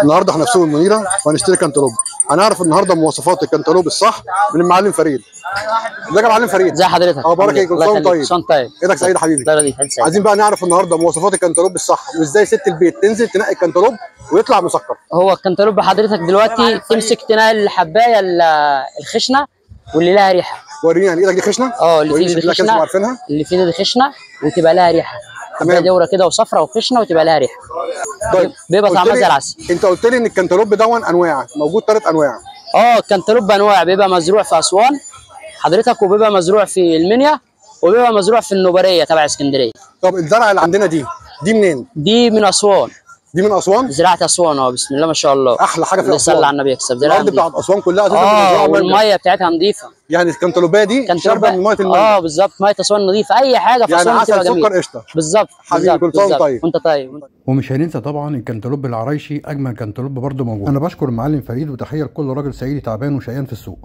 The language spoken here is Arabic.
النهارده احنا في سوق المنيره وهنشتري كانتالوب. هنعرف النهارده مواصفات الكانتالوب الصح من المعلم فريد. ازيك يا معلم فريد؟ ازي حضرتك؟ اخبارك ايه؟ كل سنه وانت طيب. طيب. ايدك سعيد يا حبيبي. عايزين بقى نعرف النهارده مواصفات الكانتالوب الصح وازاي ست البيت تنزل تنقي الكانتالوب ويطلع مسكر. هو الكانتالوب حضرتك دلوقتي تمسك تنقي الحبايه الخشنه واللي لها ريحه. وريني يعني ايدك دي خشنه؟ اللي في ايدي خشنه. عارفينها؟ اللي في ايدي خشنه وتبقى لها ريحه. تمام. دوره كده وصفرة وخشنه وتبقى لها ريحه. طيب بيبقى طعمها زي العسل. انت قلت لي ان الكانتالوب دون انواع، موجود 3 انواع. الكانتالوب انواع، بيبقى مزروع في اسوان حضرتك، وبيبقى مزروع في المنيا، وبيبقى مزروع في النوبريه تبع اسكندريه. طب الزرعه اللي عندنا دي منين؟ دي من اسوان. دي من اسوان؟ زراعه اسوان. بسم الله ما شاء الله. احلى حاجه في اسوان. صلى على النبي يكسب. الارض بتاعت اسوان كلها اساسا والميه بتاعتها نظيفه. يعني الكانتالوبيه دي شاربه من ميه المنيا. بالظبط، ميه اسوان نظيفه. اي حاجه في اسوان يعني بتبقى عسل جميله. سكر قشطه. بالظبط حبيبي كل سنه وانت طيب. وانت طيب. ومش هننسى طبعا الكانتالوب العرايشي، اجمل كانتالوب برضه موجود. انا بشكر المعلم فريد، وتحيه لكل راجل صعيدي تعبان وشقيان في السوق.